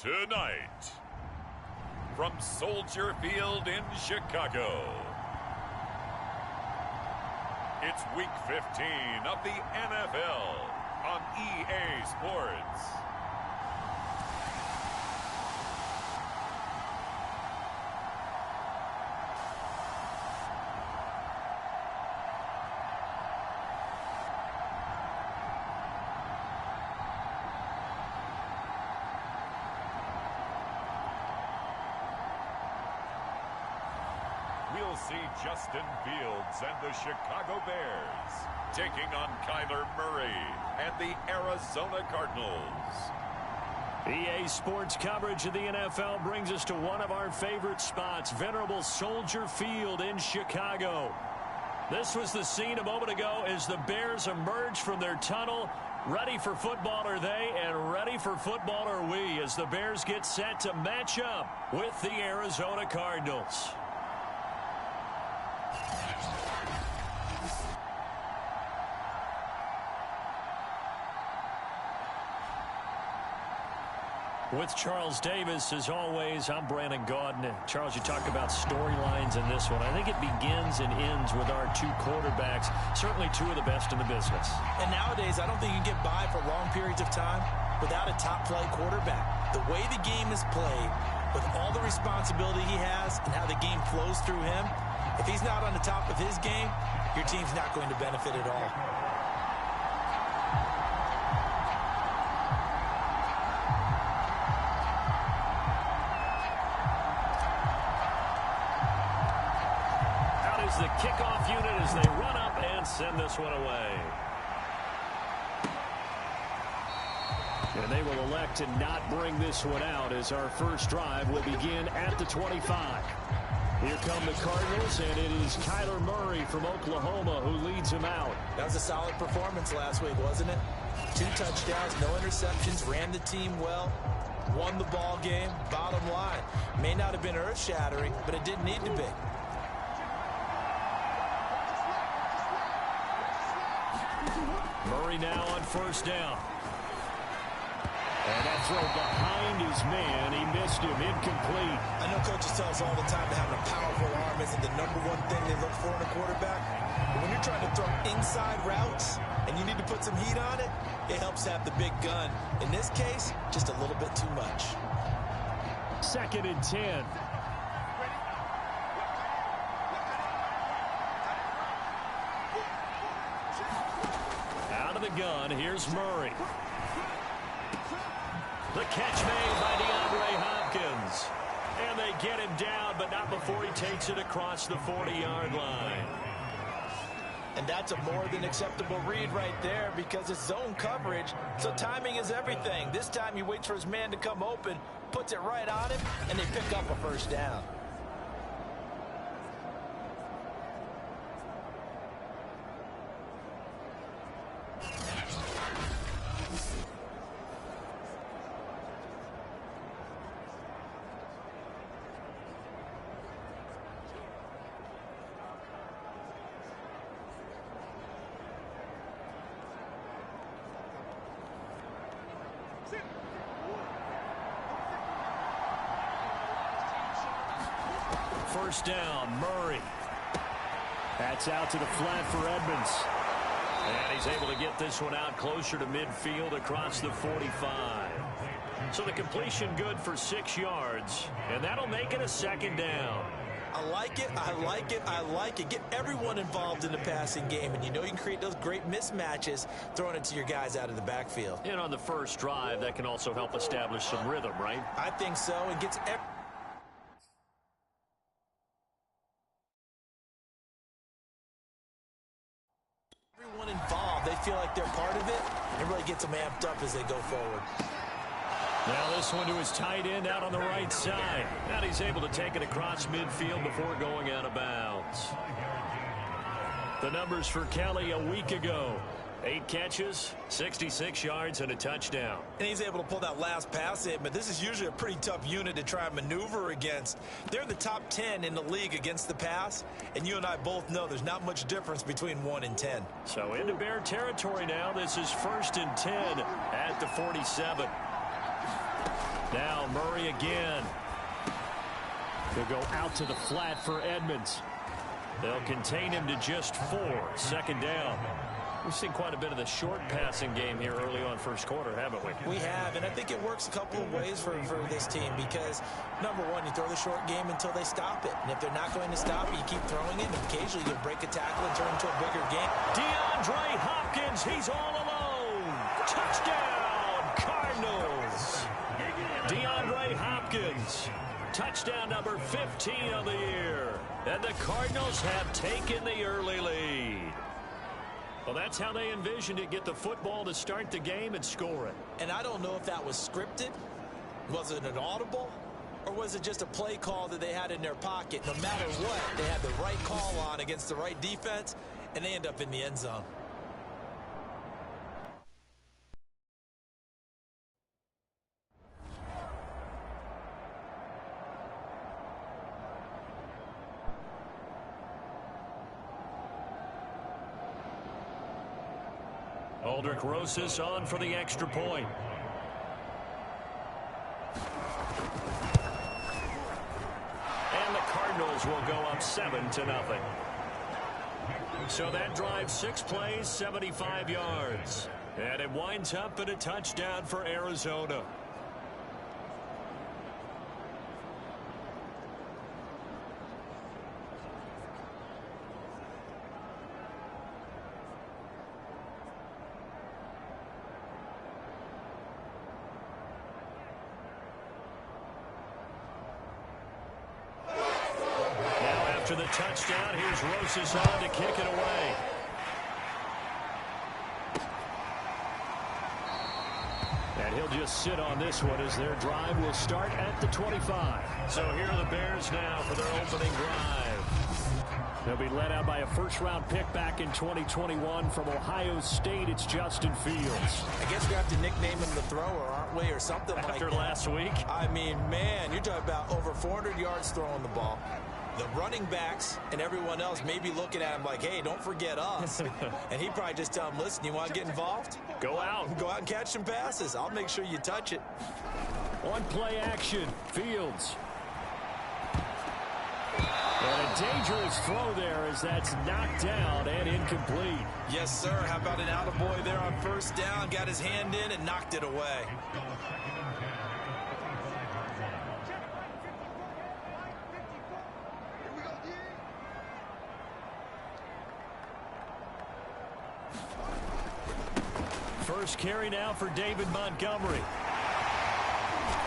Tonight, from Soldier Field in Chicago, it's Week 15 of the NFL on EA Sports. We'll see Justin Fields and the Chicago Bears taking on Kyler Murray and the Arizona Cardinals. EA Sports coverage of the NFL brings us to one of our favorite spots, venerable Soldier Field in Chicago. This was the scene a moment ago as the Bears emerged from their tunnel. Ready for football are they, and ready for football are we, as the Bears get set to match up with the Arizona Cardinals. With Charles Davis, as always, I'm Brandon Gaudin. Charles, you talk about storylines in this one. I think it begins and ends with our two quarterbacks, certainly two of the best in the business. And nowadays, I don't think you can get by for long periods of time without a top-flight quarterback. The way the game is played, with all the responsibility he has and how the game flows through him, if he's not on the top of his game, your team's not going to benefit at all. The kickoff unit as they run up and send this one away. And they will elect to not bring this one out as our first drive will begin at the 25. Here come the Cardinals, and it is Kyler Murray from Oklahoma who leads them out. That was a solid performance last week, wasn't it? 2 touchdowns, no interceptions, ran the team well, won the ball game. Bottom line, may not have been earth-shattering, but it didn't need to be. Murray now on first down. And that throw behind his man. He missed him. Incomplete. I know coaches tell us all the time that having a powerful arm isn't the #1 thing they look for in a quarterback. But when you're trying to throw inside routes and you need to put some heat on it, it helps have the big gun. In this case, just a little bit too much. 2nd and 10. Gun. Here's Murray. The catch made by DeAndre Hopkins. And they get him down, but not before he takes it across the 40-yard line. And that's a more than acceptable read right there because it's zone coverage, so timing is everything. This time he waits for his man to come open, puts it right on him, and they pick up a first down. First down, Murray. That's out to the flat for Edmonds. And he's able to get this one out closer to midfield across the 45. So the completion good for 6 yards, and that'll make it a 2nd down. I like it, I like it, I like it. Get everyone involved in the passing game, and you know you can create those great mismatches throwing it to your guys out of the backfield. And on the first drive, that can also help establish some rhythm, right? I think so. It gets everyone involved. They feel like they're part of it. It really gets them amped up as they go forward. Now this one to his tight end out on the right side. And he's able to take it across midfield before going out of bounds. The numbers for Kelly a week ago. 8 catches, 66 yards, and a touchdown. And he's able to pull that last pass in, but this is usually a pretty tough unit to try and maneuver against. They're in the top 10 in the league against the pass, and you and I both know there's not much difference between 1 and 10. So into Bear territory now. This is 1st and 10 at the 47. Now Murray again. He'll go out to the flat for Edmonds. They'll contain him to just 4. Second down. We've seen quite a bit of the short passing game here early on first quarter, haven't we? We have, and I think it works a couple of ways for this team because, number one, you throw the short game until they stop it. And if they're not going to stop it, you keep throwing it, and occasionally you'll break a tackle and turn it into a bigger game. DeAndre Hopkins, he's all alone. Touchdown, Cardinals. DeAndre Hopkins, touchdown number 15 of the year. And the Cardinals have taken the early lead. Well, that's how they envisioned it. Get the football to start the game and score it. And I don't know if that was scripted. Was it an audible? Or was it just a play call that they had in their pocket? No matter what, they had the right call on against the right defense, and they end up in the end zone. Aldrich Rosas on for the extra point. And the Cardinals will go up 7-0. So that drives 6 plays, 75 yards. And it winds up in a touchdown for Arizona. After the touchdown, here's Rosas on to kick it away. And he'll just sit on this one as their drive will start at the 25. So here are the Bears now for their opening drive. They'll be led out by a first-round pick back in 2021 from Ohio State. It's Justin Fields. I guess we have to nickname him the thrower, aren't we, or something like that. After last week? I mean, man, you're talking about over 400 yards throwing the ball. The running backs and everyone else may be looking at him like, hey, don't forget us. And he'd probably just tell him, listen, you want to get involved? Go out. Go out and catch some passes. I'll make sure you touch it. On play action, Fields. And a dangerous throw there as that's knocked down and incomplete. Yes, sir. How about an attaboy there on first down? Got his hand in and knocked it away. First carry now for David Montgomery.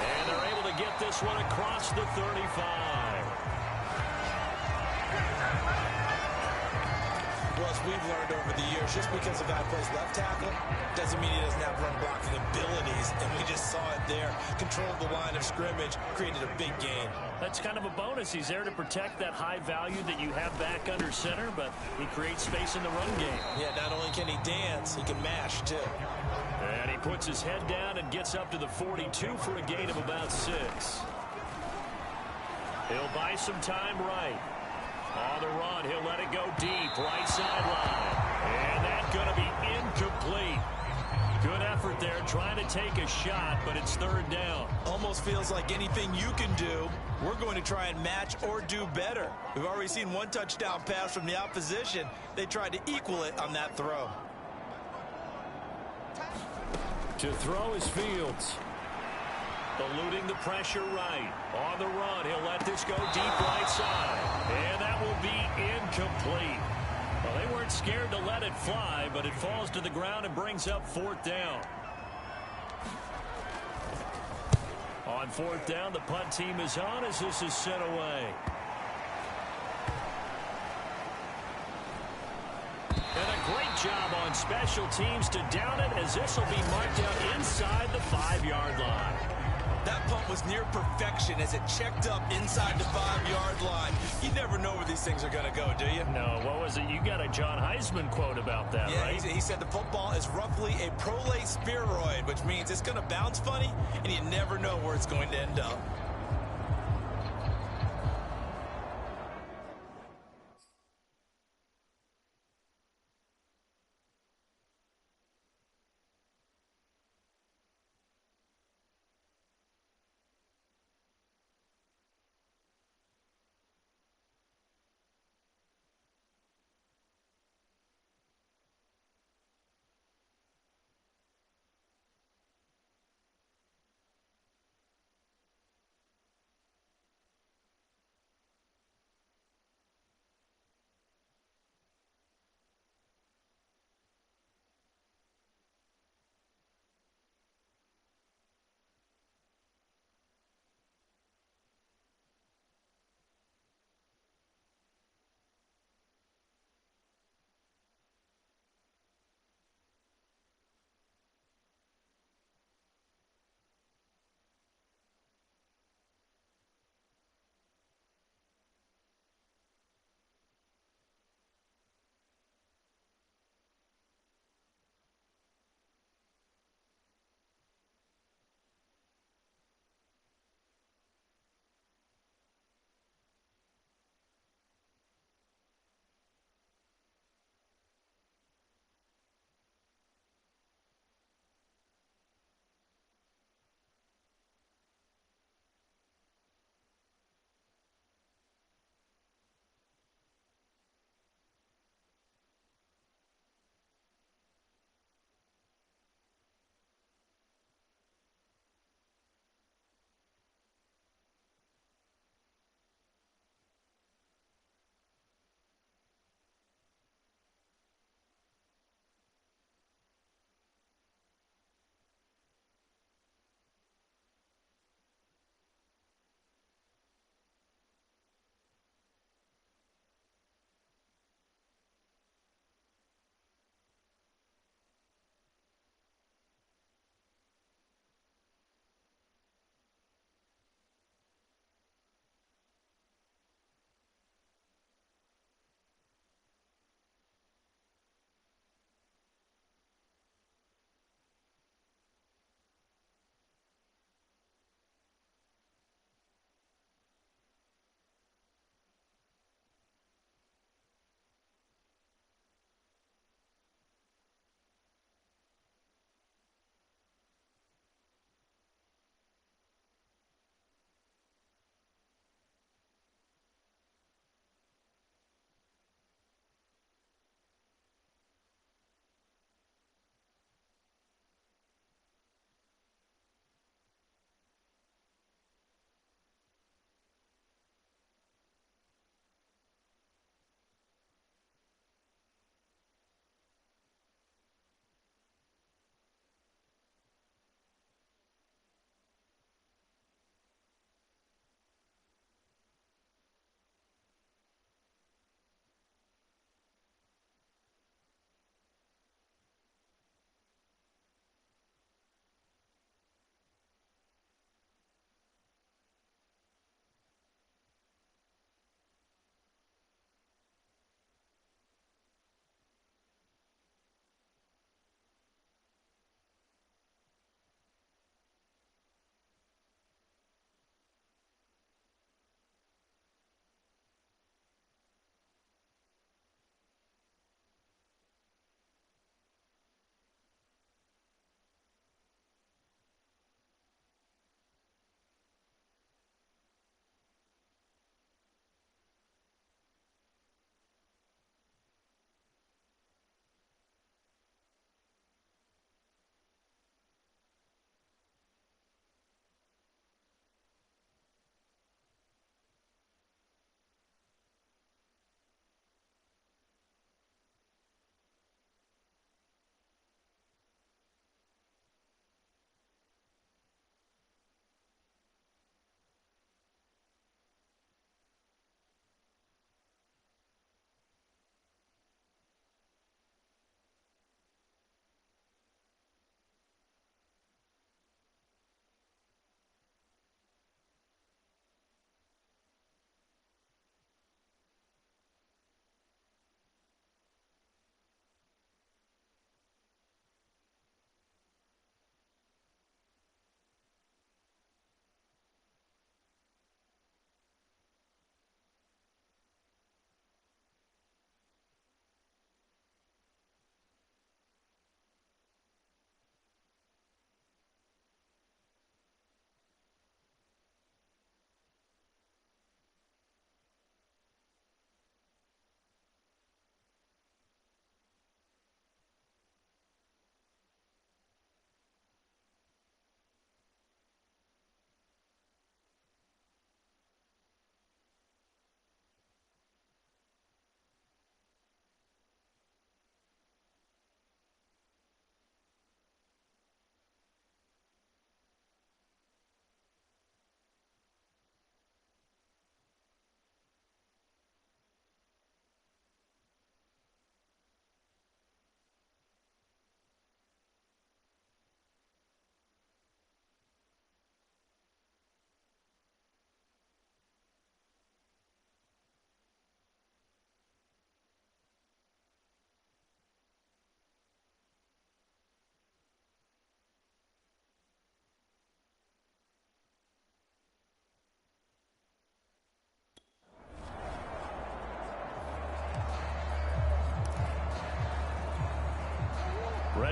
And they're able to get this one across the 35. Well, as we've learned over the years, just because a guy plays left tackle doesn't mean he doesn't have run blocking abilities. And we just saw it there. Controlled the line of scrimmage, created a big gain. That's kind of a bonus. He's there to protect that high value that you have back under center, but he creates space in the run game. Yeah, not only can he dance, he can mash, too. And he puts his head down and gets up to the 42 for a gain of about 6. He'll buy some time right. On the run, he'll let it go deep, right sideline. And that's going to be incomplete. Good effort there, trying to take a shot, but it's third down. Almost feels like anything you can do, we're going to try and match or do better. We've already seen one touchdown pass from the opposition. They tried to equal it on that throw. To throw is Fields. Eluding the pressure right. On the run, he'll let this go deep right side. And that will be incomplete. Well, they weren't scared to let it fly, but it falls to the ground and brings up fourth down. On fourth down, the punt team is on as this is sent away. And a great job on special teams to down it as this will be marked out inside the 5-yard line. That punt was near perfection as it checked up inside the 5-yard line. You never know where these things are going to go, do you? No, what was it? You got a John Heisman quote about that, yeah, right? He said the football is roughly a prolate spheroid, which means it's going to bounce funny, and you never know where it's going to end up.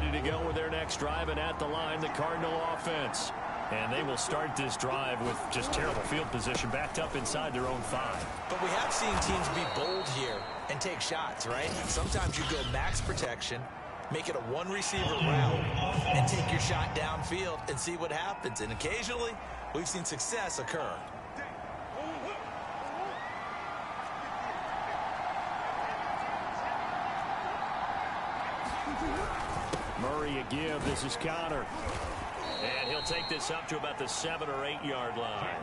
ready to go with their next drive, and at the line, the Cardinal offense. And they will start this drive with just terrible field position, backed up inside their own 5. But we have seen teams be bold here and take shots, right? Sometimes you go max protection, make it a one-receiver route, and take your shot downfield and see what happens. And occasionally, we've seen success occur. Murray a give. This is Connor. And he'll take this up to about the 7 or 8 yard line.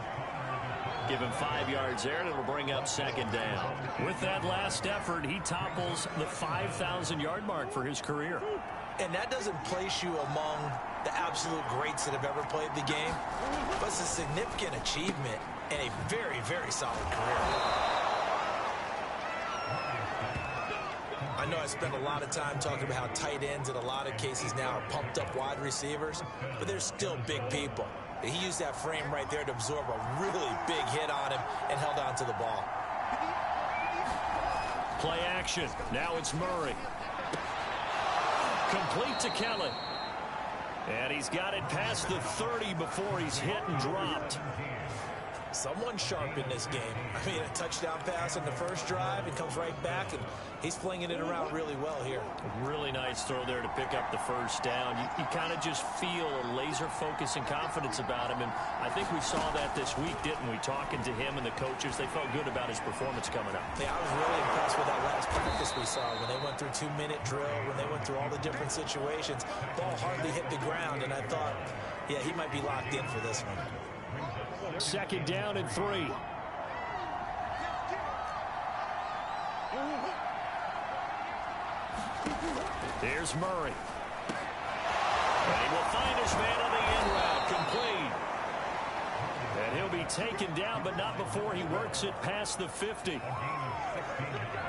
Give him 5 yards there, and it'll bring up second down. With that last effort, he topples the 5,000-yard mark for his career. And that doesn't place you among the absolute greats that have ever played the game, but it's a significant achievement and a very, very solid career. I know I spent a lot of time talking about how tight ends in a lot of cases now are pumped up wide receivers, but they're still big people. He used that frame right there to absorb a really big hit on him and held on to the ball. Play action. Now it's Murray. Complete to Kelly. And he's got it past the 30 before he's hit and dropped. Someone sharp in this game. I mean, a touchdown pass on the first drive, and comes right back, and he's flinging it around really well here. A really nice throw there to pick up the first down. You kind of just feel a laser focus and confidence about him, and I think we saw that this week, didn't we? Talking to him and the coaches, they felt good about his performance coming up. Yeah, I was really impressed with that last practice we saw when they went through 2-minute drill, when they went through all the different situations. Ball hardly hit the ground, and I thought, yeah, he might be locked in for this one. Second down and 3. Here's Murray. And he will find his man on the end route, complete. And he'll be taken down, but not before he works it past the 50.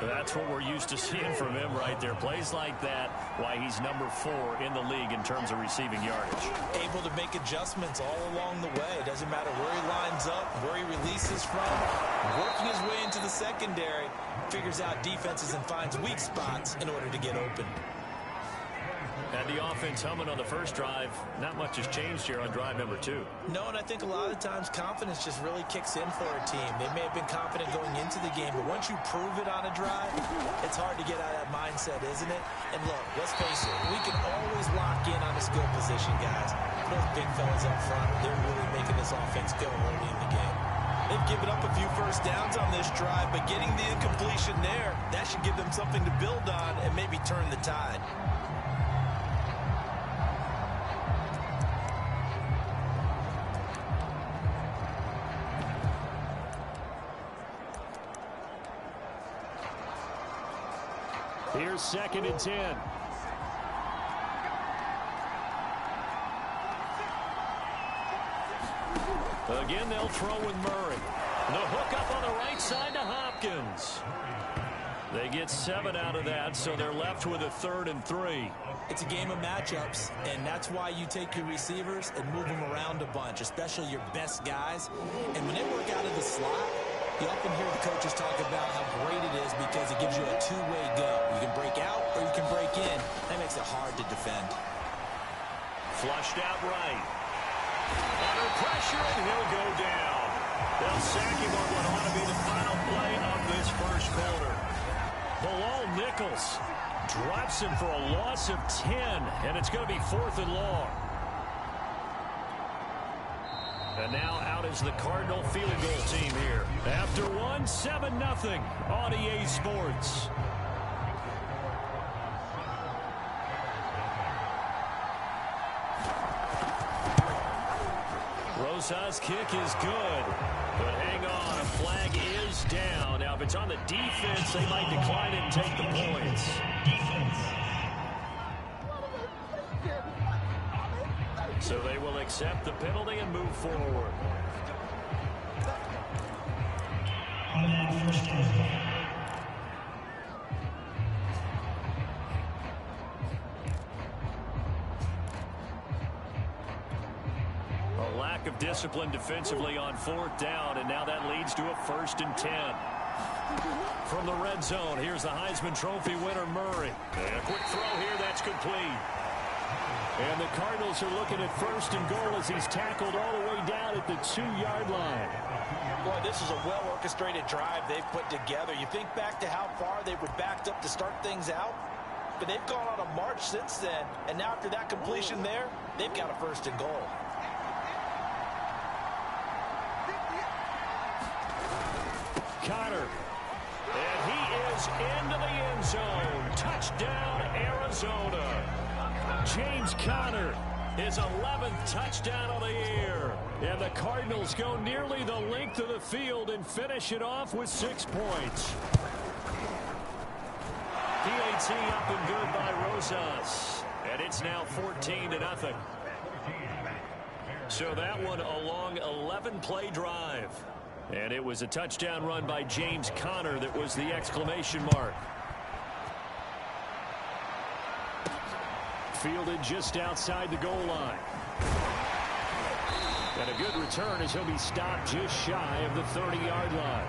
That's what we're used to seeing from him right there. Plays like that, why he's number 4 in the league in terms of receiving yardage. Able to make adjustments all along the way. Doesn't matter where he lines up, where he releases from. Working his way into the secondary, figures out defenses and finds weak spots in order to get open. And the offense humming on the first drive. Not much has changed here on drive number 2. No, and I think a lot of times confidence just really kicks in for a team. They may have been confident going into the game, but once you prove it on a drive, it's hard to get out of that mindset, isn't it? And look, let's face it, we can always lock in on the skill position, guys. Those big fellas up front, they're really making this offense go early in the game. They've given up a few first downs on this drive, but getting the incompletion there, that should give them something to build on and maybe turn the tide. Here's second and 10. Again, they'll throw with Murray. The hook up on the right side to Hopkins. They get 7 out of that, so they're left with a 3rd and 3. It's a game of matchups, and that's why you take your receivers and move them around a bunch, especially your best guys. And when they work out of the slot, you often hear the coaches talk about how great it is because it gives you a two-way go. You can break out or you can break in. That makes it hard to defend. Flushed out right. Under pressure, and he'll go down. They'll sack him on what ought to be the final play of this first quarter. Bilal Nichols drops him for a loss of 10, and it's going to be 4th and long. And now out is the Cardinal field goal team here. After one, 7-0 on EA Sports. Rosa's kick is good. But hang on, a flag is down. Now, if it's on the defense, they might decline it and take the points. So they will accept the penalty and move forward. A lack of discipline defensively on 4th down, and now that leads to a 1st and 10. From the red zone, here's the Heisman Trophy winner, Murray. And a quick throw here, that's complete. And the Cardinals are looking at first and goal as he's tackled all the way down at the 2-yard line. Boy, this is a well-orchestrated drive they've put together. You think back to how far they were backed up to start things out, but they've gone on a march since then, and now after that completion there, they've got a first and goal. Connor, and he is into the end zone. Touchdown, Arizona. James Conner, his 11th touchdown of the year. And the Cardinals go nearly the length of the field and finish it off with 6 points. PAT up and good by Rosas. And it's now 14-0. So that one a long 11-play drive. And it was a touchdown run by James Conner that was the exclamation mark. Fielded just outside the goal line. And a good return as he'll be stopped just shy of the 30-yard line.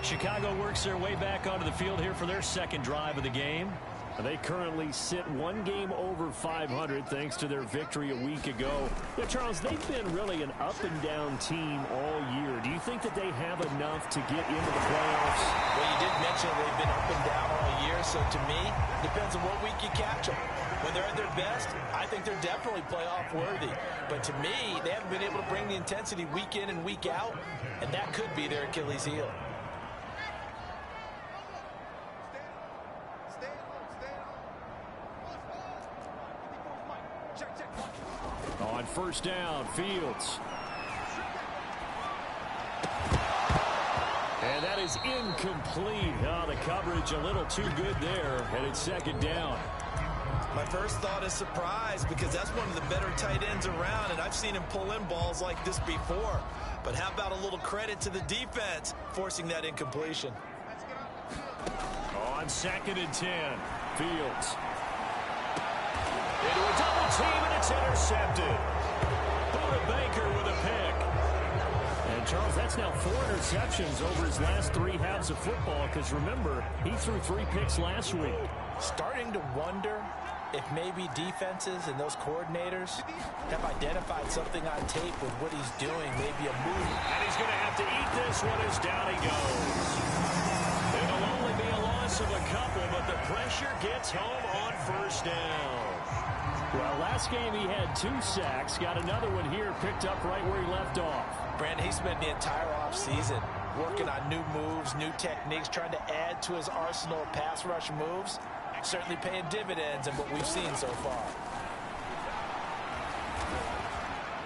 Chicago works their way back onto the field here for their second drive of the game. They currently sit 1 game over 500 thanks to their victory a week ago. Yeah, Charles, they've been really an up-and-down team all year. Do you think that they have enough to get into the playoffs? Well, you did mention they've been up and down all year, so to me, depends on what week you catch them. When they're at their best, I think they're definitely playoff worthy. But to me, they haven't been able to bring the intensity week in and week out, and that could be their Achilles heel. On first down, Fields. And that is incomplete. Oh, the coverage a little too good there, and it's second down. My first thought is surprise, because that's one of the better tight ends around, and I've seen him pull in balls like this before. But how about a little credit to the defense forcing that incompletion? On 2nd and 10, Fields. Into a double team, and it's intercepted. Buda Baker with a pick. And, Charles, that's now 4 interceptions over his last 3 halves of football, because, remember, he threw 3 picks last week. Starting to wonder if maybe defenses and those coordinators have identified something on tape with what he's doing, maybe a move. And he's going to have to eat this one as down he goes. It'll only be a loss of a couple, but the pressure gets home on first down. Well, last game he had 2 sacks. Got another one here, picked up right where he left off. Brandon, he spent the entire offseason working on new moves, new techniques, trying to add to his arsenal of pass rush moves. Certainly paying dividends in what we've seen so far.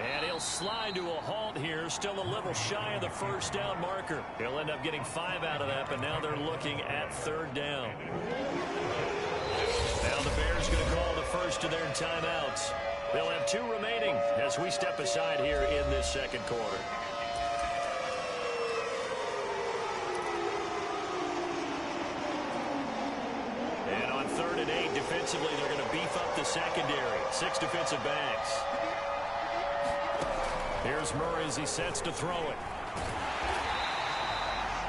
And he'll slide to a halt here, still a little shy of the first down marker. He'll end up getting 5 out of that, but now they're looking at 3rd down. Now the Bears going to call the first of their timeouts. They'll have 2 remaining as we step aside here in this second quarter. And on 3rd and 8, defensively, they're going to beef up the secondary. 6 defensive backs. Here's Murray as he sets to throw it.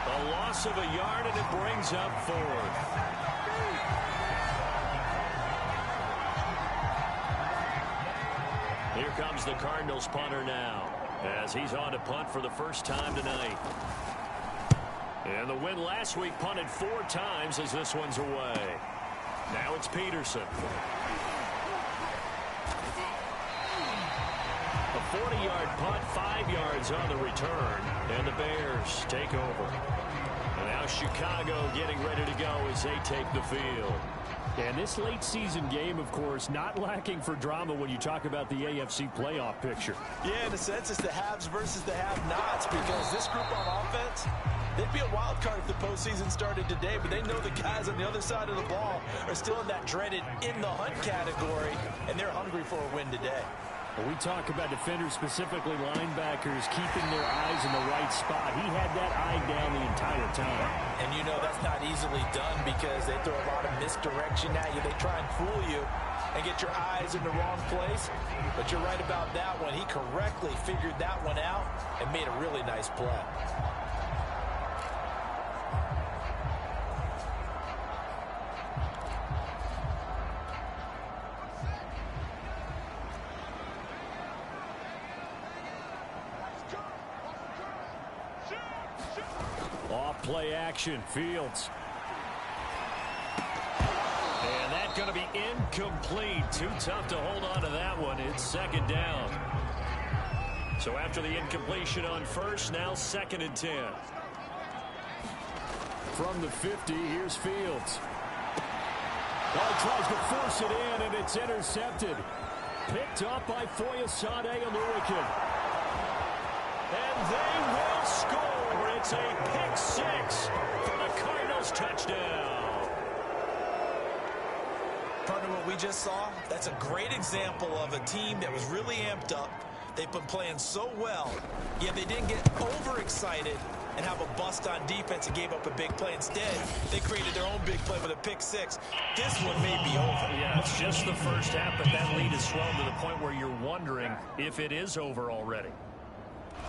A loss of a yard, and it brings up 4th. Here comes the Cardinals punter now, as he's on to punt for the first time tonight. And the win last week punted 4 times as this one's away. Now it's Peterson. A 40-yard punt, 5 yards on the return, and the Bears take over. And now Chicago getting ready to go as they take the field. And this late season game, of course, not lacking for drama when you talk about the AFC playoff picture. Yeah, in a sense, it's the haves versus the have-nots, because this group on offense, they'd be a wild card if the postseason started today, but they know the guys on the other side of the ball are still in that dreaded in-the-hunt category, and they're hungry for a win today. When we talk about defenders, specifically linebackers, keeping their eyes in the right spot, he had that eye down the entire time. And you know that's not easily done, because they throw a lot of misdirection at you. They try and fool you and get your eyes in the wrong place. But you're right about that one. He correctly figured that one out and made a really nice play. play action. Fields. And that's going to be incomplete. Too tough to hold on to that one. It's second down. So after the incompletion on first, now 2nd and 10. From the 50, here's Fields. Oh, tries to force it in, and it's intercepted. Picked up by Foyesade Oluwakin. And they will score. It's a pick six for the Cardinals touchdown. Partner, what we just saw, that's a great example of a team that was really amped up. They've been playing so well, yet they didn't get overexcited and have a bust on defense and gave up a big play. Instead, they created their own big play with a pick six. This one may be over. Yeah, it's just the first half, but that lead has swelled to the point where you're wondering if it is over already.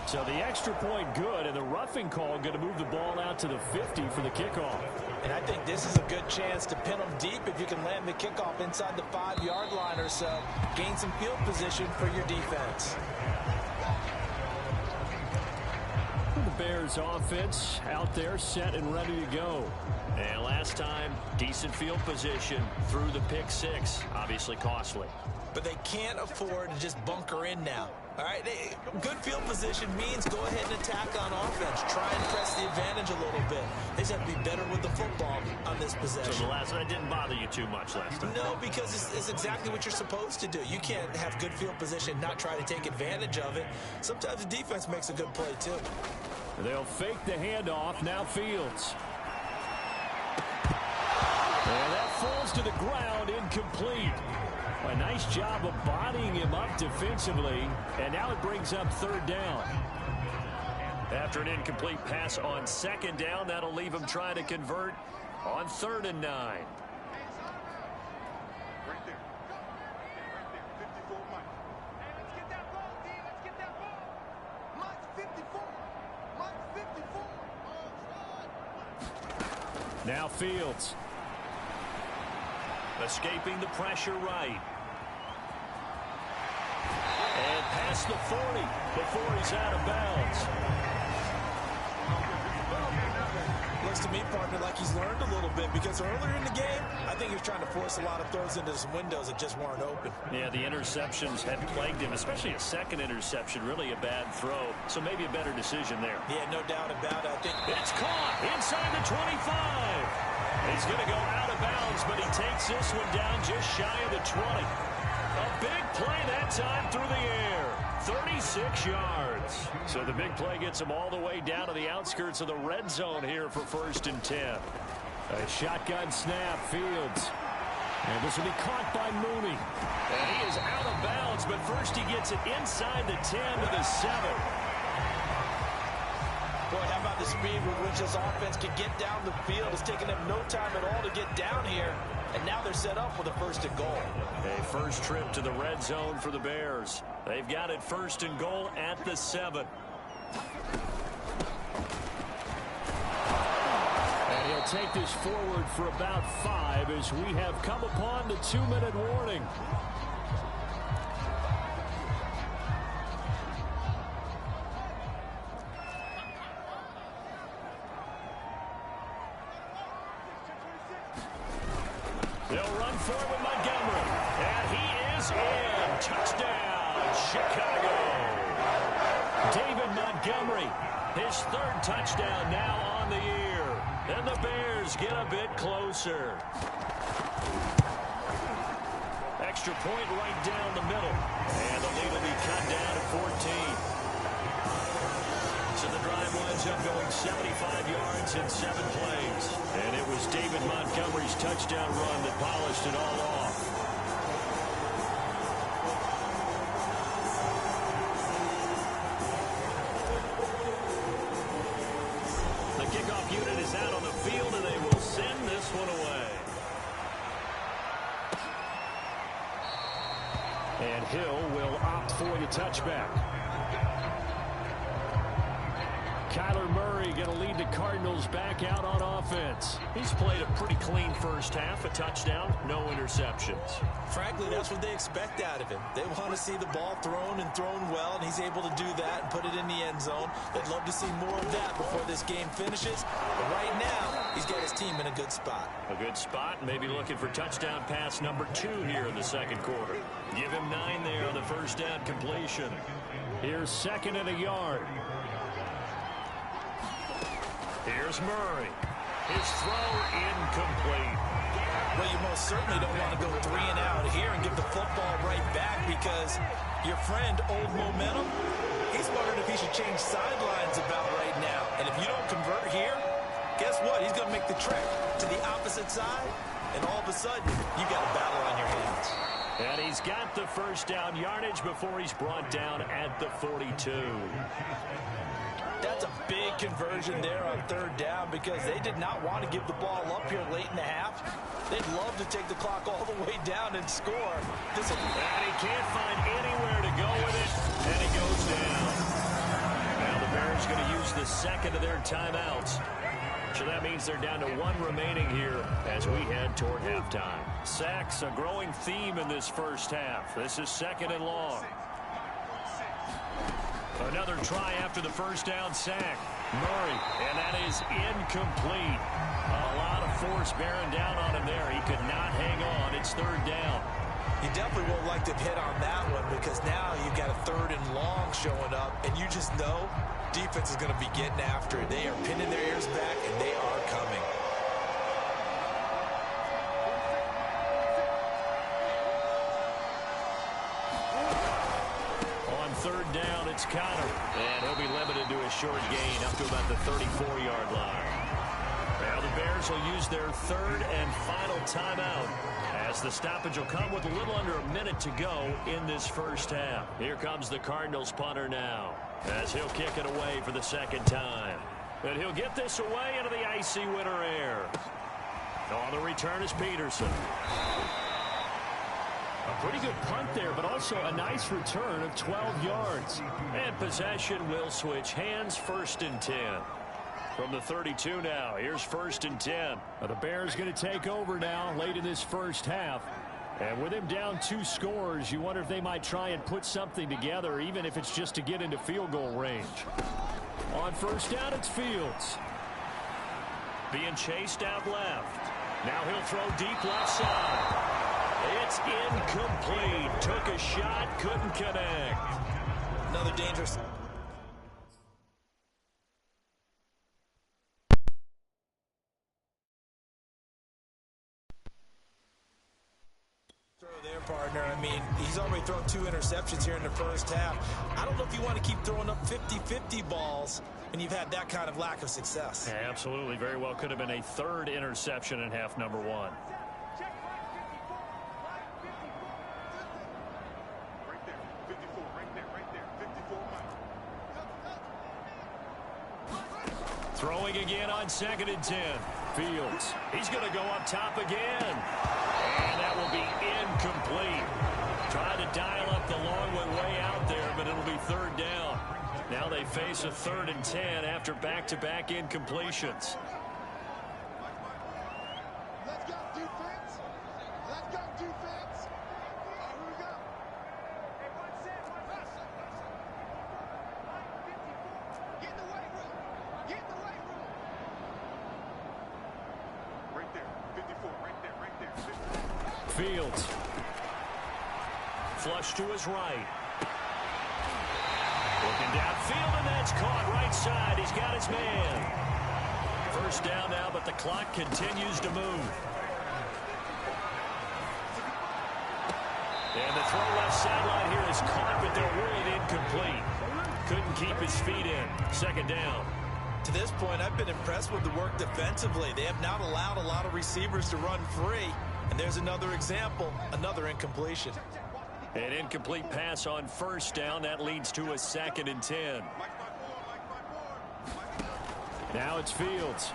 So the extra point good, and the roughing call going to move the ball out to the 50 for the kickoff. And I think this is a good chance to pin them deep if you can land the kickoff inside the 5-yard line or so. Gain some field position for your defense. The Bears offense out there set and ready to go. And last time, decent field position through the pick six. Obviously costly. But they can't afford to just bunker in now. All right, good field position means go ahead and attack on offense. Try and press the advantage a little bit. They just have to be better with the football on this possession. So the last one didn't bother you too much last time? No, because it's exactly what you're supposed to do. You can't have good field position and not try to take advantage of it. Sometimes the defense makes a good play, too. They'll fake the handoff. Now Fields. And that falls to the ground, incomplete. A nice job of bodying him up defensively, and now it brings up 3rd down. After an incomplete pass on 2nd down, that'll leave him trying to convert on 3rd and 9. Now Fields. Escaping the pressure right. And past the 40 before he's out of bounds. Looks to me, partner, like he's learned a little bit because earlier in the game, I think he was trying to force a lot of throws into some windows that just weren't open. Yeah, the interceptions had plagued him, especially a second interception, really a bad throw. So maybe a better decision there. Yeah, no doubt about it. I think it's caught inside the 25. He's going to go out of bounds, but he takes this one down just shy of the 20. A big play that time through the air. 36 yards. So the big play gets him all the way down to the outskirts of the red zone here for 1st and 10. A shotgun snap, Fields. And this will be caught by Mooney. And he is out of bounds, but first he gets it inside the 10 to the 7. Boy, how about the speed with which this offense can get down the field? It's taken them no time at all to get down here, and now they're set up with a 1st and goal. A first trip to the red zone for the Bears. They've got it 1st and goal at the 7. And he'll take this forward for about 5 as we have come upon the 2-minute warning. They'll run forward with Montgomery. And he is in. Touchdown, Chicago. David Montgomery, his 3rd touchdown now on the year. And the Bears get a bit closer. Extra point right down the middle. And the lead will be cut down to 14. So the drive winds up going 75 yards in 7 plays. And it was David Montgomery's touchdown run that polished it all off. The kickoff unit is out on the field, and they will send this one away. And Hill will opt for the touchback. Kyler Murray going to lead the Cardinals back out on offense. He's played a pretty clean first half, a touchdown, no interceptions. Frankly, that's what they expect out of him. They want to see the ball thrown and thrown well, and he's able to do that and put it in the end zone. They'd love to see more of that before this game finishes. But right now, he's got his team in a good spot. A good spot, maybe looking for touchdown pass number 2 here in the second quarter. Give him 9 there on the first down completion. Here's 2nd and a yard. Here's Murray. His throw incomplete. Well, you most certainly don't want to go 3 and out here and give the football right back because your friend, Old Momentum, he's wondering if he should change sidelines about right now. And if you don't convert here, guess what? He's going to make the trek to the opposite side, and all of a sudden, you got a battle on your hands. And he's got the first down yardage before he's brought down at the 42. That's a big conversion there on 3rd down because they did not want to give the ball up here late in the half. They'd love to take the clock all the way down and score. And he can't find anywhere to go with it, and he goes down. Now the Bears going to use the second of their timeouts. So that means they're down to 1 remaining here as we head toward halftime. Sacks, a growing theme in this first half. This is 2nd and long. Another try after the first down sack. Murray, and that is incomplete. A lot of force bearing down on him there. He could not hang on. It's 3rd down. You definitely won't like to hit on that one because now you've got a 3rd and long showing up, and you just know defense is going to be getting after it. They are pinning their ears back, and they are coming. On 3rd down, it's Connor, and he'll be limited to a short gain up to about the 34-yard line. Now the Bears will use their 3rd and final timeout as the stoppage will come with a little under a minute to go in this first half. Here comes the Cardinals punter now as he'll kick it away for the 2nd time. And he'll get this away into the icy winter air. On the return is Peterson. A pretty good punt there, but also a nice return of 12 yards. And possession will switch hands, 1st and 10. From the 32 now, here's 1st and 10. Now the Bears going to take over now late in this first half. And with him down 2 scores, you wonder if they might try and put something together, even if it's just to get into field goal range. On 1st down, it's Fields. Being chased out left. Now he'll throw deep left side. It's incomplete. Took a shot, couldn't connect. Another dangerous throw there, partner. I mean, he's already thrown 2 interceptions here in the first half. I don't know if you want to keep throwing up 50-50 balls when you've had that kind of lack of success. Yeah, absolutely. Very well could have been a 3rd interception in half number 1. Throwing again on 2nd and 10. Fields. He's going to go up top again. And that will be incomplete. Tried to dial up the long one way out there, but it'll be 3rd down. Now they face a 3rd and 10 after back-to-back incompletions. Let's go, defense. Let's go, defense. Here we go. Hey, one set. Get in the weight room. Get in the weight room. Right there. 54. Right there. Right there. 54. Fields. Flush to his right. Looking downfield, and that's caught right side. He's got his man. 1st down now, but the clock continues to move. And the throw left sideline here is caught, but they'll rule it incomplete. Couldn't keep his feet in. 2nd down. To this point, I've been impressed with the work defensively. They have not allowed a lot of receivers to run free. And there's another example, another incompletion. An incomplete pass on 1st down. That leads to a 2nd and 10. Now it's Fields.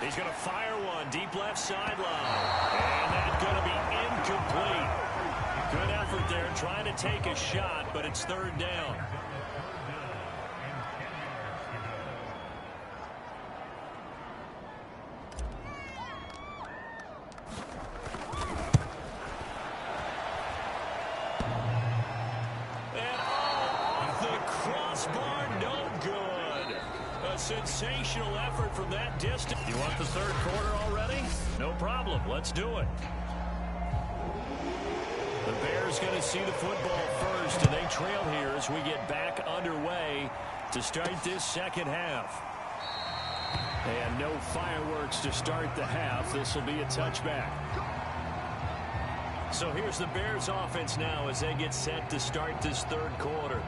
He's going to fire one deep left sideline. And that's going to be incomplete. Good effort there trying to take a shot, but it's 3rd down. crossbar, no good. A sensational effort from that distance. You want the third quarter already? No problem. Let's do it. The Bears going to see the football first, and they trail here as we get back underway to start this second half. And no fireworks to start the half. This will be a touchback. So here's the Bears offense now as they get set to start this third quarter.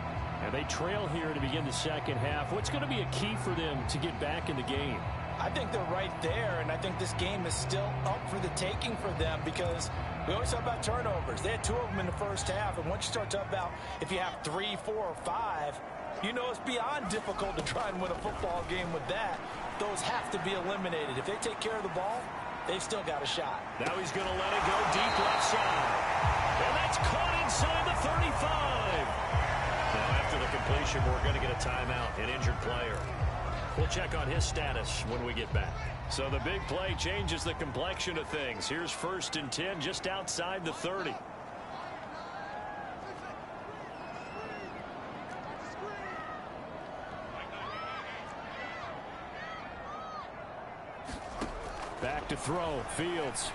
And they trail here to begin the second half. What's going to be a key for them to get back in the game? I think they're right there, and I think this game is still up for the taking for them because we always talk about turnovers. They had 2 of them in the first half, and once you start talking about if you have 3, 4, or 5, you know it's beyond difficult to try and win a football game with that. Those have to be eliminated. If they take care of the ball, they've still got a shot. Now he's going to let it go deep left side. And that's caught inside the 35. Now after the completion, we're going to get a timeout, an injured player. We'll check on his status when we get back. So the big play changes the complexion of things. Here's 1st and 10 just outside the 30. Back to throw. Fields.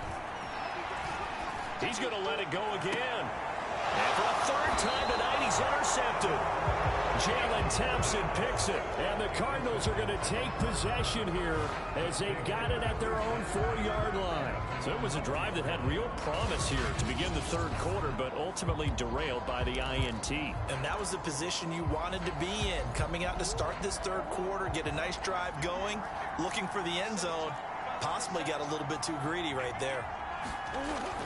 He's going to let it go again. And for a 3rd time tonight, he's intercepted. Jalen Thompson picks it. And the Cardinals are going to take possession here as they've got it at their own 4-yard line. So it was a drive that had real promise here to begin the third quarter, but ultimately derailed by the INT. And that was the position you wanted to be in. Coming out to start this third quarter, get a nice drive going, looking for the end zone. Possibly got a little bit too greedy right there.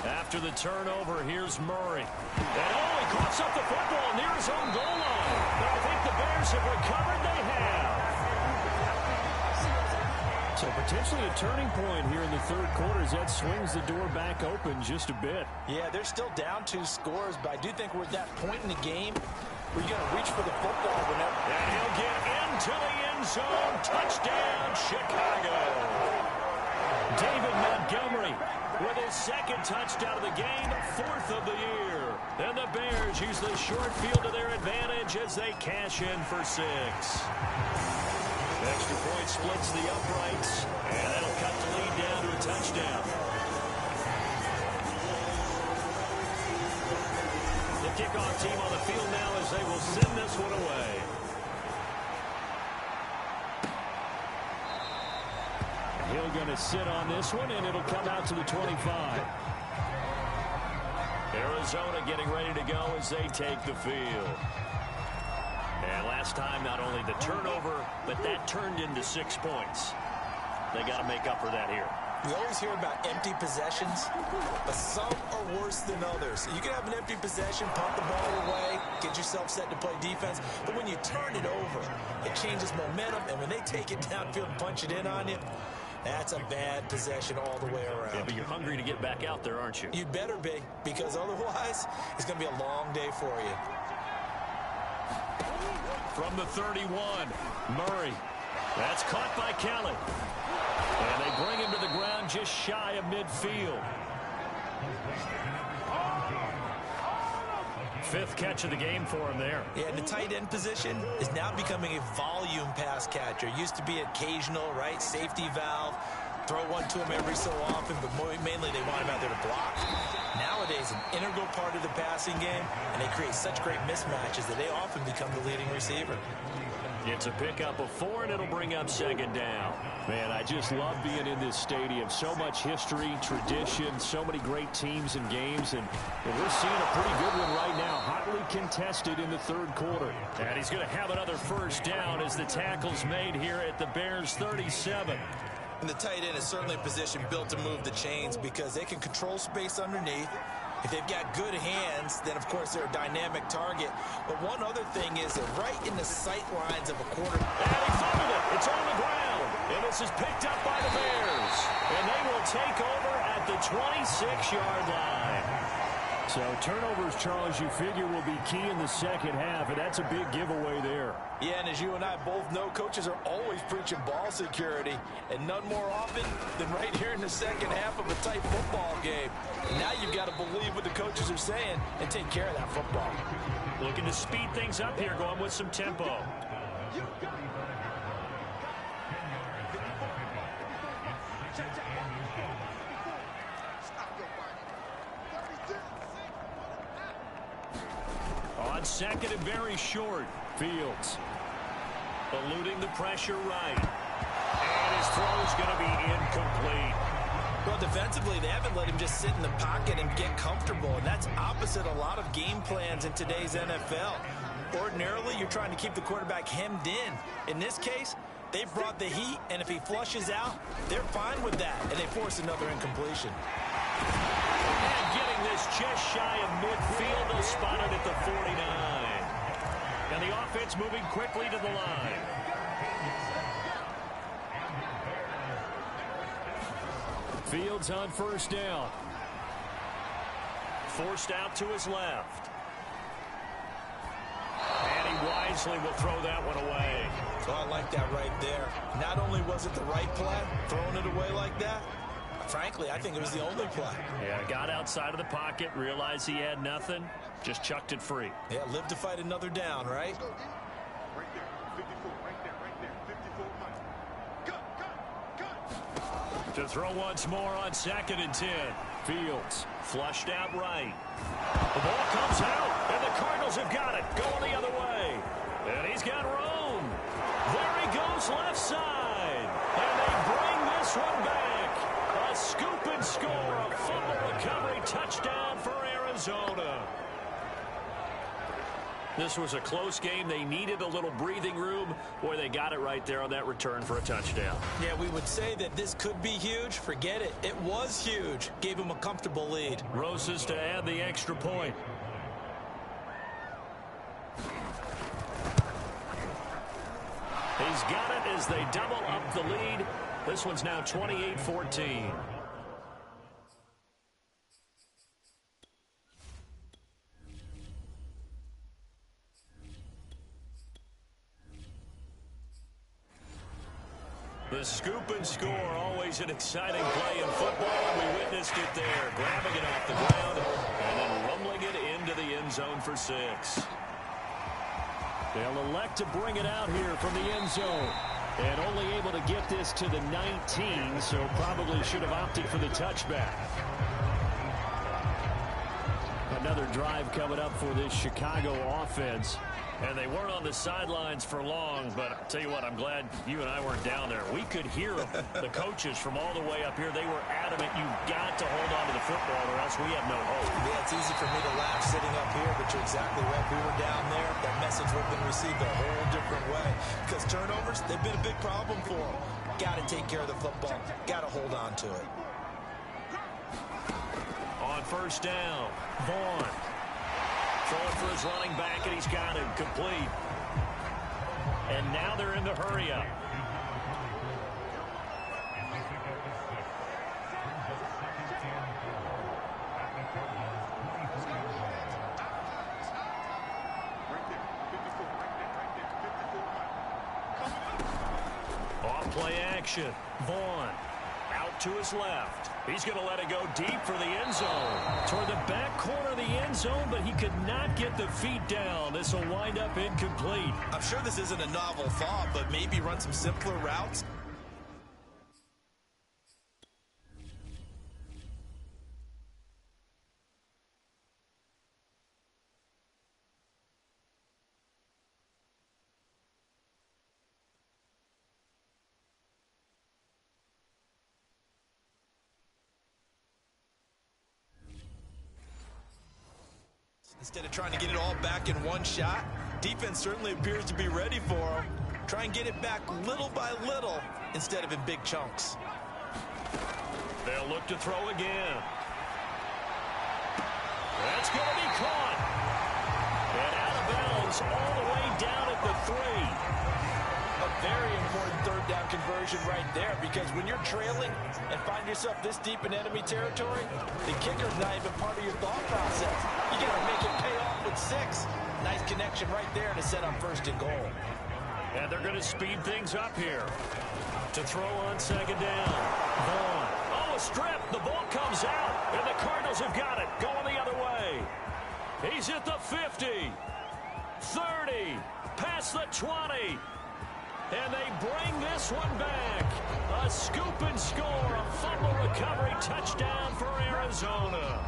After the turnover, here's Murray. And he coughs up the football near his own goal line. But I think the Bears have recovered. They have. So potentially a turning point here in the third quarter as that swings the door back open just a bit. Yeah, they're still down 2 scores, but I do think we're at that point in the game where you got to reach for the football whenever. And he'll get into the end zone. Touchdown, Chicago. David Montgomery with his 2nd touchdown of the game, 4th of the year. And the Bears use the short field to their advantage as they cash in for 6. Extra point splits the uprights, and that'll cut the lead down to a touchdown. The kickoff team on the field now as they will send this one away. Hill going to sit on this one, and it'll come out to the 25. Arizona getting ready to go as they take the field. And last time, not only the turnover, but that turned into 6 points. They got to make up for that here. We always hear about empty possessions, but some are worse than others. You can have an empty possession, pump the ball away, get yourself set to play defense, but when you turn it over, it changes momentum, and when they take it downfield and punch it in on you, that's a bad possession all the way around. Yeah, but you're hungry to get back out there, aren't you? You'd better be, because otherwise, it's going to be a long day for you. From the 31, Murray. That's caught by Kelly. And they bring him to the ground just shy of midfield. 5th catch of the game for him there. Yeah, and the tight end position is now becoming a volume pass catcher. Used to be occasional, right? Safety valve. Throw one to him every so often, but mainly they want him out there to block. Nowadays, an integral part of the passing game, and they create such great mismatches that they often become the leading receiver. It's a pickup of 4, and it'll bring up 2nd down. Man, I just love being in this stadium. So much history, tradition, so many great teams and games, and we're seeing a pretty good one right now, hotly contested in the third quarter. And he's going to have another 1st down as the tackle's made here at the Bears' 37. And the tight end is certainly a position built to move the chains because they can control space underneath. If they've got good hands, then, of course, they're a dynamic target. But one other thing is they're right in the sight lines of a quarterback. And he fumbled it. It's on the ground. And this is picked up by the Bears. And they will take over at the 26-yard line. So turnovers, Charles, you figure will be key in the second half, and that's a big giveaway there. Yeah, and as you and I both know, coaches are always preaching ball security, and none more often than right here in the second half of a tight football game. And now you've got to believe what the coaches are saying and take care of that football. Looking to speed things up here, going with some tempo. On second and very short, Fields eluding the pressure right. And his throw is going to be incomplete. Well, defensively, they haven't let him just sit in the pocket and get comfortable, and that's opposite a lot of game plans in today's NFL. Ordinarily, you're trying to keep the quarterback hemmed in. In this case, they brought the heat, and if he flushes out, they're fine with that, and they force another incompletion. And getting this just shy of midfield, they'll spot it at the 49. And the offense moving quickly to the line. Fields on first down. Forced out to his left. And he wisely will throw that one away. So I like that right there. Not only was it the right play, throwing it away like that, frankly, I think it was the only play. Yeah, got outside of the pocket, realized he had nothing, just chucked it free. Yeah, live to fight another down, right? Right there, 54, right there, 54. Cut. To throw once more on second and 10. Fields flushed out right. The ball comes out, and the Cardinals have got it. Going the other way. And he's got room. There he goes left side. And they bring this one back. A scoop and score. A fumble recovery touchdown for Arizona. This was a close game. They needed a little breathing room. Boy, they got it right there on that return for a touchdown. Yeah, we would say that this could be huge. Forget it. It was huge. Gave him a comfortable lead. Rosas to add the extra point. He's got it as they double up the lead. This one's now 28-14. The scoop and score, always an exciting play in football, and we witnessed it there. Grabbing it off the ground and then rumbling it into the end zone for 6. They'll elect to bring it out here from the end zone. And only able to get this to the 19, so probably should have opted for the touchback. Another drive coming up for this Chicago offense. And they weren't on the sidelines for long, but I'll tell you what, I'm glad you and I weren't down there. We could hear them, the coaches from all the way up here. They were adamant, you've got to hold on to the football or else we have no hope. Yeah, it's easy for me to laugh sitting up here, but you're exactly right. We were down there. That message would have been received a whole different way. Because turnovers, they've been a big problem for them. Got to take care of the football. Got to hold on to it. On first down, Vaughn. Throwing for his running back, and he's got it complete. And now they're in the hurry-up. Off play action. Vaughn out to his left. He's going to let it go deep for the end zone. Toward the back corner of the end zone, but he could not get the feet down. This will wind up incomplete. I'm sure this isn't a novel thought, but maybe run some simpler routes. Instead of trying to get it all back in one shot, defense certainly appears to be ready for him. Try and get it back little by little instead of in big chunks. They'll look to throw again. That's going to be caught. And out of bounds all the way down at the 3. A very important third down conversion. decision right there, because when you're trailing and find yourself this deep in enemy territory, the kicker's not even part of your thought process. You got to make it pay off with 6. Nice connection right there to set up 1st and goal. And they're going to speed things up here. To throw on 2nd down. Vaughn. Oh, a strip. The ball comes out, and the Cardinals have got it. Going the other way. He's at the 50. 30. Past the 20. And they bring this one back. A scoop and score. A fumble recovery touchdown for Arizona.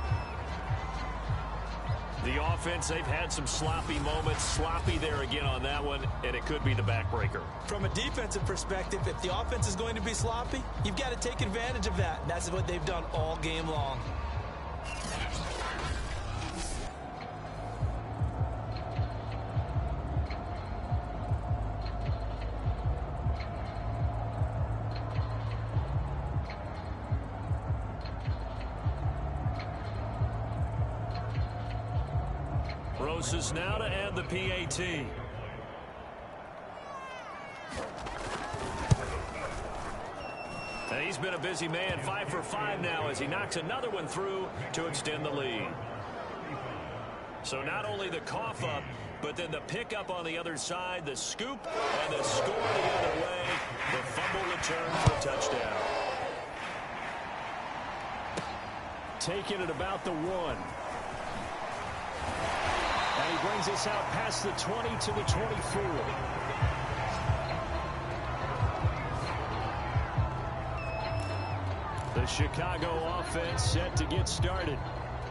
The offense, they've had some sloppy moments. Sloppy there again on that one, and it could be the backbreaker. From a defensive perspective, if the offense is going to be sloppy, you've got to take advantage of that. And that's what they've done all game long. Is now to add the PAT. And he's been a busy man, 5 for 5 now as he knocks another one through to extend the lead. So not only the cough up, but then the pickup on the other side, the scoop, and the score the other way. The fumble return for a touchdown. Taking it about the 1. And he brings us out past the 20 to the 24. The Chicago offense set to get started.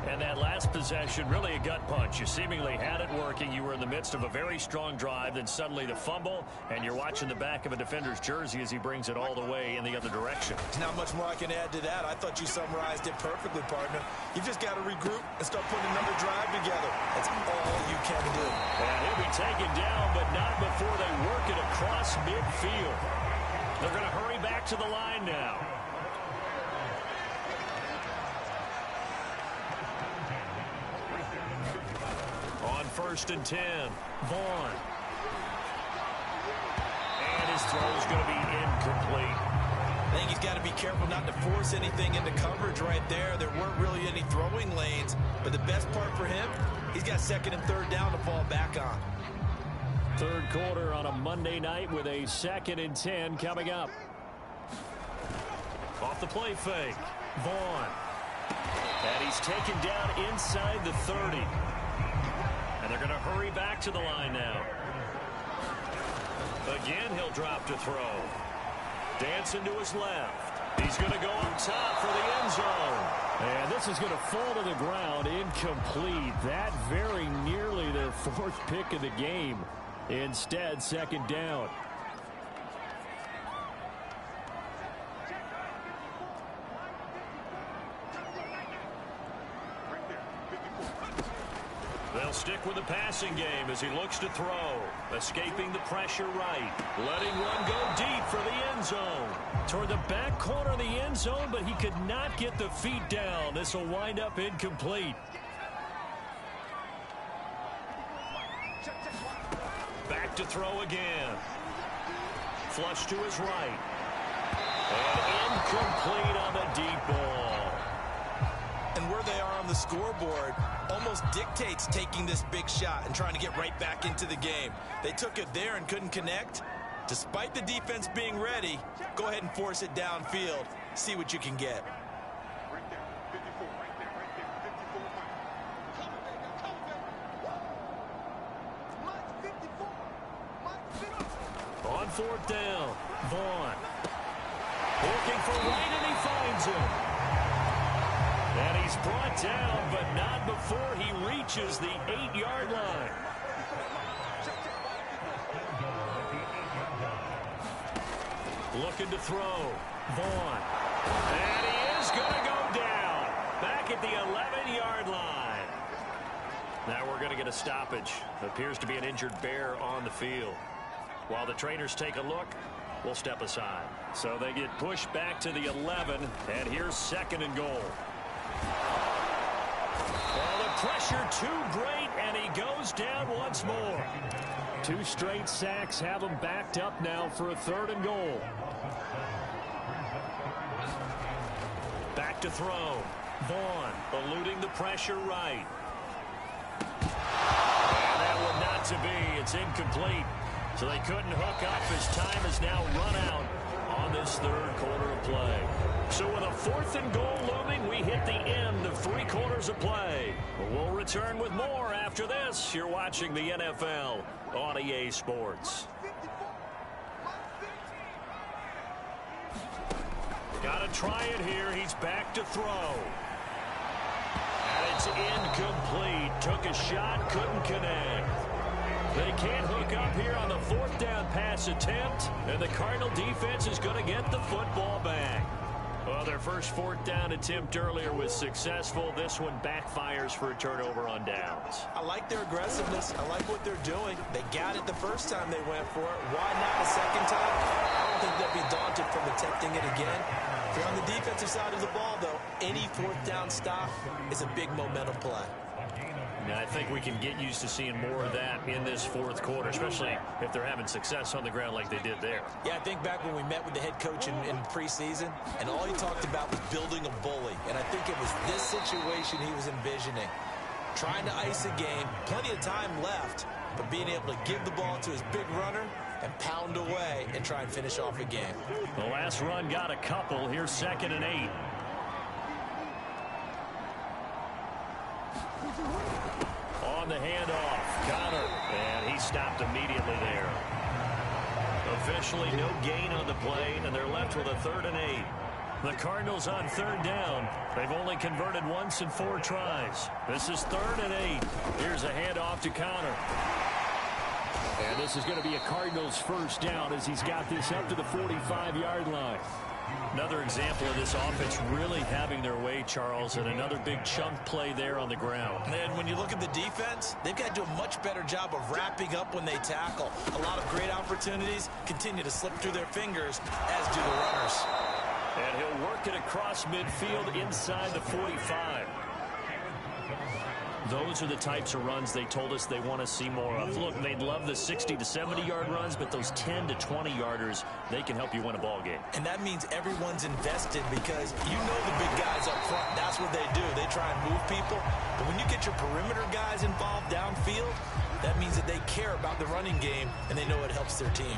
And that last possession, really a gut punch. You seemingly had it working. You were in the midst of a very strong drive. Then suddenly the fumble, and you're watching the back of a defender's jersey as he brings it all the way in the other direction. There's not much more I can add to that. I thought you summarized it perfectly, partner. You've just got to regroup and start putting another drive together. That's all you can do. And he'll be taken down, but not before they work it across midfield. They're going to hurry back to the line now. On 1st and 10, Vaughn. And his throw is going to be incomplete. I think he's got to be careful not to force anything into coverage right there. There weren't really any throwing lanes, but the best part for him, he's got 2nd and 3rd down to fall back on. 3rd quarter on a Monday night with a 2nd and 10 coming up. Off the play fake, Vaughn. And he's taken down inside the 30. And they're going to hurry back to the line now. Again, he'll drop to throw. Dancing to his left. He's going to go up top for the end zone. And this is going to fall to the ground incomplete. That very nearly their 4th pick of the game. Instead, 2nd down. They'll stick with the passing game as he looks to throw. Escaping the pressure right. Letting one go deep for the end zone. Toward the back corner of the end zone, but he could not get the feet down. This will wind up incomplete. Back to throw again. Flush to his right. And incomplete on the deep ball. And where they are on the scoreboard almost dictates taking this big shot and trying to get right back into the game. They took it there and couldn't connect. Despite the defense being ready, go ahead and force it downfield. See what you can get. On 4th down, Vaughn. Looking for right, and he finds him. And he's brought down, but not before he reaches the 8-yard line. Looking to throw. Vaughn. And he is going to go down. Back at the 11-yard line. Now we're going to get a stoppage. Appears to be an injured bear on the field. While the trainers take a look, we'll step aside. So they get pushed back to the 11, and here's 2nd and goal. Well, the pressure too great, and he goes down once more. 2 straight sacks have him backed up now for a 3rd and goal. Back to throw. Vaughn eluding the pressure right. And that one not to be. It's incomplete. So they couldn't hook up as time is now run out on this 3rd quarter of play. So with a 4th and goal looming, we hit the end of 3 quarters of play. We'll return with more after this. You're watching the NFL on EA Sports. Got to try it here. He's back to throw. And it's incomplete. Took a shot, couldn't connect. They can't hook up here on the 4th down pass attempt, and the Cardinal defense is going to get the football back. Well, their first 4th down attempt earlier was successful. This one backfires for a turnover on downs. I like their aggressiveness. I like what they're doing. They got it the first time they went for it. Why not the second time? I don't think they'll be daunted from attempting it again. If you're on the defensive side of the ball, though, any 4th down stop is a big momentum play. Now, I think we can get used to seeing more of that in this 4th quarter, especially if they're having success on the ground like they did there. Yeah, I think back when we met with the head coach in preseason, and all he talked about was building a bully. And I think it was this situation he was envisioning. Trying to ice a game, plenty of time left, but being able to give the ball to his big runner and pound away and try and finish off a game. The last run got a couple. Here's 2nd and 8. On the handoff, Connor, and he stopped immediately there. Officially no gain on the play, and they're left with a 3rd and 8. The Cardinals on 3rd down. They've only converted once in 4 tries. This is 3rd and 8. Here's a handoff to Connor. And this is going to be a Cardinals 1st down as he's got this up to the 45-yard line. Another example of this offense really having their way, Charles, and another big chunk play there on the ground. And when you look at the defense, they've got to do a much better job of wrapping up when they tackle. A lot of great opportunities continue to slip through their fingers, as do the runners. And he'll work it across midfield inside the 45. Those are the types of runs they told us they want to see more of. Look, they'd love the 60 to 70-yard runs, but those 10 to 20-yarders, they can help you win a ball game. And that means everyone's invested because you know the big guys up front. That's what they do. They try and move people. But when you get your perimeter guys involved downfield, that means that they care about the running game, and they know it helps their team.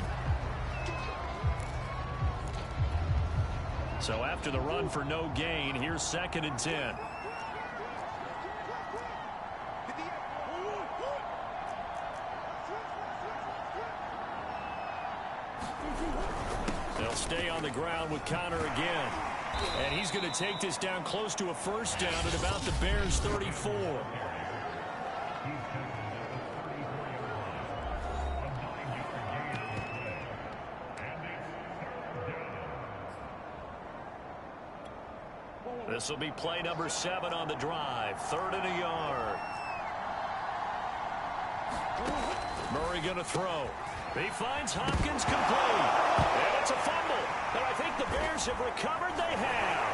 So after the run for no gain, here's 2nd and 10. They'll stay on the ground with Connor again. And he's going to take this down close to a 1st down at about the Bears' 34. This will be play number 7 on the drive. 3rd and a yard. Murray going to throw. He finds Hopkins complete. And it's a fumble. And I think the Bears have recovered. They have.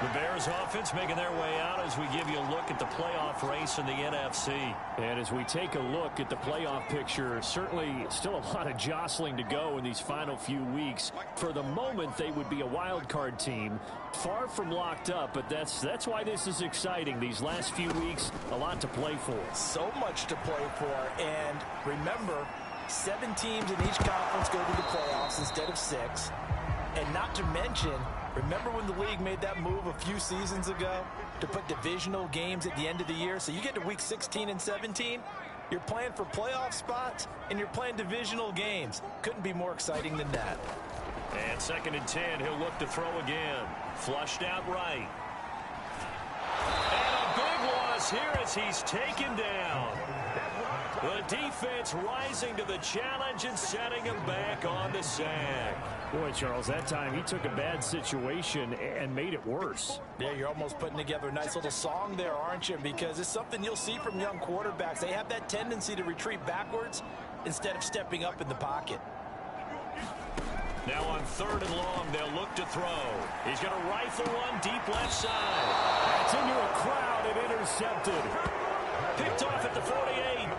The Bears offense making their way out as we give you a look at the playoff race in the NFC. And as we take a look at the playoff picture, certainly still a lot of jostling to go in these final few weeks. For the moment, they would be a wild card team. Far from locked up, but that's why this is exciting. These last few weeks, a lot to play for. So much to play for. And remember, 7 teams in each conference go to the playoffs instead of 6. And not to mention, remember when the league made that move a few seasons ago to put divisional games at the end of the year? So you get to week 16 and 17, you're playing for playoff spots, and you're playing divisional games. Couldn't be more exciting than that. And 2nd and 10, he'll look to throw again. Flushed out right. And a big loss here as he's taken down. The defense rising to the challenge and setting him back on the sack. Boy, Charles, that time he took a bad situation and made it worse. Yeah, you're almost putting together a nice little song there, aren't you? Because it's something you'll see from young quarterbacks. They have that tendency to retreat backwards instead of stepping up in the pocket. Now on 3rd and long, they'll look to throw. He's going to rifle one deep left side. That's into a crowd and intercepted. Picked off at the 48.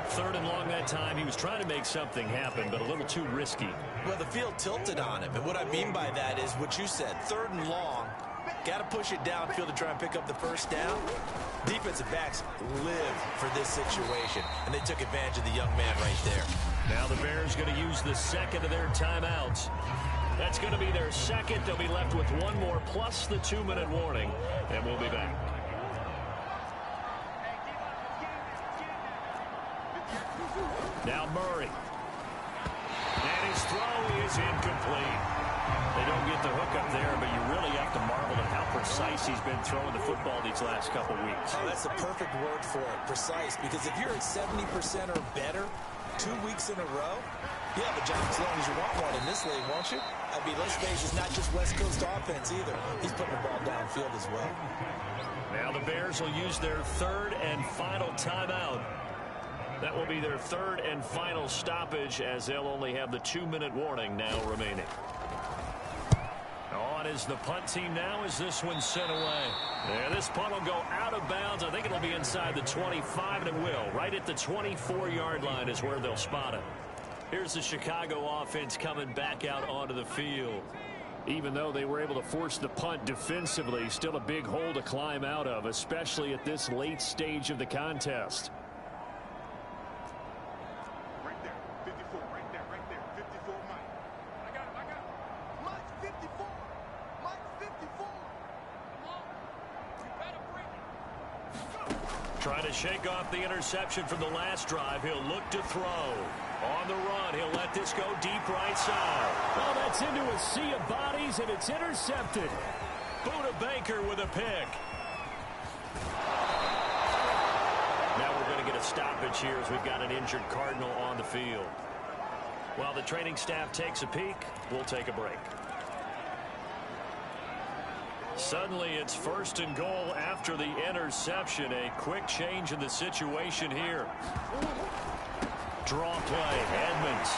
3rd and long that time. He was trying to make something happen, but a little too risky. Well, the field tilted on him, and what I mean by that is what you said. 3rd and long, got to push it downfield to try and pick up the first down. Defensive backs live for this situation, and they took advantage of the young man right there. Now the Bears going to use the second of their timeouts. That's going to be their second. They'll be left with one more plus the 2-minute warning, and we'll be back. Now Murray. And his throw is incomplete. They don't get the hook up there, but you really have to marvel at how precise he's been throwing the football these last couple weeks. Oh, that's the perfect word for it, precise, because if you're at 70% or better 2 weeks in a row, you have a job as long as you want one in this league, won't you? I mean, let's face it, it's not just West Coast offense either. He's putting the ball downfield as well. Now the Bears will use their 3rd and final timeout. That will be their 3rd and final stoppage, as they'll only have the 2-minute warning now remaining. On is the punt team now as this one's sent away. There, this punt will go out of bounds. I think it'll be inside the 25, and it will. Right at the 24-yard line is where they'll spot it. Here's the Chicago offense coming back out onto the field. Even though they were able to force the punt defensively, still a big hole to climb out of, especially at this late stage of the contest. Right there, 54, right there, 54, Mike. I got him. Mike's 54. Mike's 54. Come on. You better bring it. Trying to shake off the interception from the last drive. He'll look to throw. On the run, he'll let this go deep right side. Oh, that's into a sea of bodies, and it's intercepted. Buda Baker with a pick. Now we're going to get a stoppage here as we've got an injured Cardinal on the field. While the training staff takes a peek, we'll take a break. Suddenly, it's 1st and goal after the interception. A quick change in the situation here. Draw play, Edmonds.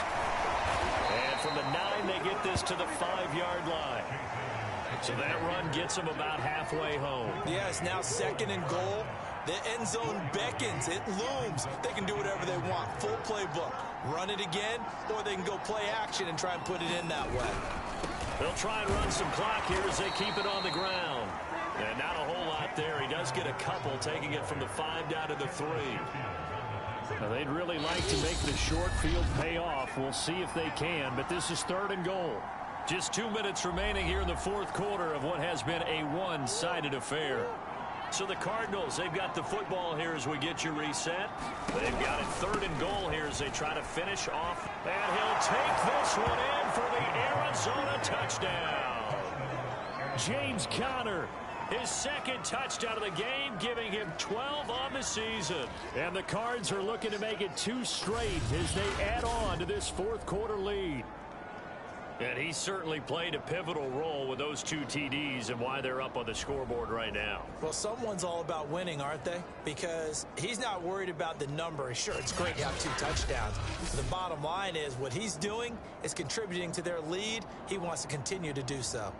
And from the 9, they get this to the 5-yard line. So that run gets them about halfway home. Yeah, it's now 2nd and goal. The end zone beckons. It looms. They can do whatever they want. Full playbook. Run it again, or they can go play action and try and put it in that way. They'll try and run some clock here as they keep it on the ground. And not a whole lot there. He does get a couple, taking it from the 5 down to the 3. Now, they'd really like to make the short field pay off. We'll see if they can, but this is 3rd and goal. Just 2 minutes remaining here in the 4th quarter of what has been a one-sided affair. So the Cardinals, they've got the football here as we get you reset. They've got it 3rd and goal here as they try to finish off. And he'll take this one in for the Arizona touchdown. James Conner. His 2nd touchdown of the game, giving him 12 on the season. And the Cards are looking to make it 2 straight as they add on to this 4th quarter lead. And he certainly played a pivotal role with those 2 TDs and why they're up on the scoreboard right now. Well, someone's all about winning, aren't they? Because he's not worried about the number. Sure, it's great to have 2 touchdowns. The bottom line is what he's doing is contributing to their lead. He wants to continue to do so.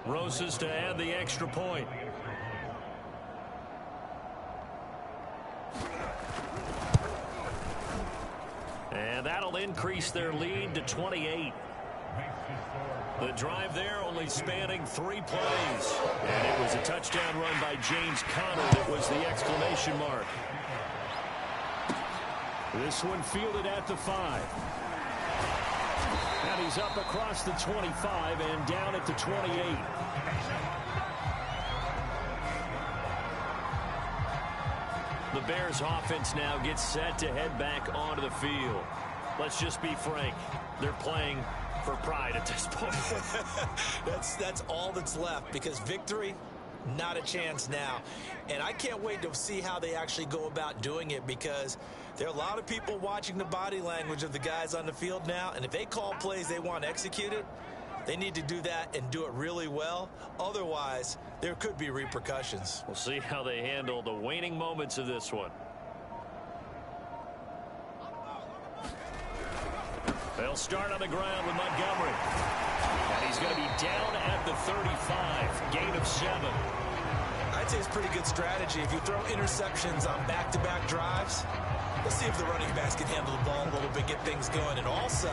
Rosas to add the extra point. And that'll increase their lead to 28. The drive there only spanning 3 plays. And it was a touchdown run by James Conner that was the exclamation mark. This one fielded at the 5. And he's up across the 25 and down at the 28. The Bears offense now gets set to head back onto the field. Let's just be frank. They're playing for pride at this point. That's all that's left, because victory, not a chance now. And I can't wait to see how they actually go about doing it, because there are a lot of people watching the body language of the guys on the field now, and if they call plays they want executed, They need to do that and do it really well. Otherwise, there could be repercussions. We'll see how they handle the waning moments of this one. They'll start on the ground with Montgomery. And he's going to be down at the 35. Gain of 7. I'd say it's pretty good strategy. If you throw interceptions on back-to-back drives, let's see if the running backs can handle the ball a little bit, get things going. And also,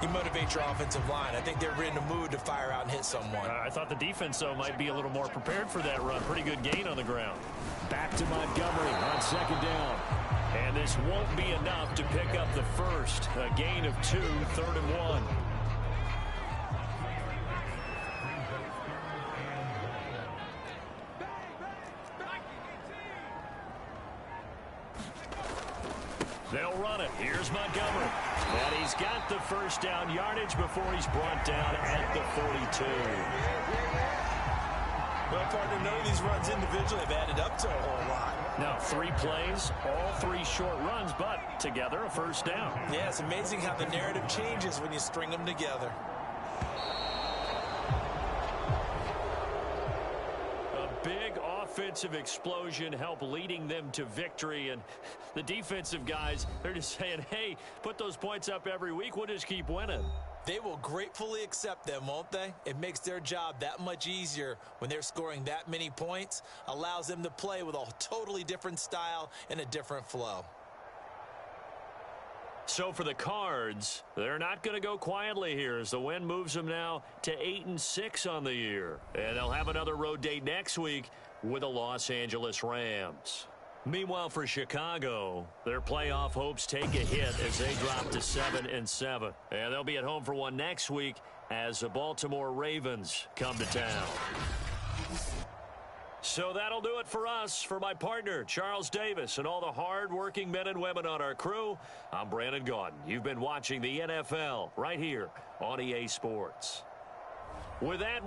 you motivate your offensive line. I think they're in the mood to fire out and hit someone. I thought the defense, though, might be a little more prepared for that run. Pretty good gain on the ground. Back to Montgomery on 2nd down. And this won't be enough to pick up the first. A gain of 2, 3rd and 1. They'll run it. Here's Montgomery. And he's got the first down yardage before he's brought down at the 42. Well, partner, none of these runs individually have added up to a whole lot. Now, 3 plays, all 3 short runs, but together a first down. Yeah, it's amazing how the narrative changes when you string them together. A big offensive explosion helped leading them to victory, and the defensive guys, they're just saying, hey, put those points up every week, we'll just keep winning. They will gratefully accept them, won't they? It makes their job that much easier when they're scoring that many points, allows them to play with a totally different style and a different flow. So for the Cards, they're not going to go quietly here as the win moves them now to 8-6 on the year. And they'll have another road date next week with the Los Angeles Rams. Meanwhile, for Chicago, their playoff hopes take a hit as they drop to 7-7. And they'll be at home for one next week as the Baltimore Ravens come to town. So that'll do it for us. For my partner, Charles Davis, and all the hard-working men and women on our crew, I'm Brandon Gaudin. You've been watching the NFL right here on EA Sports. With that...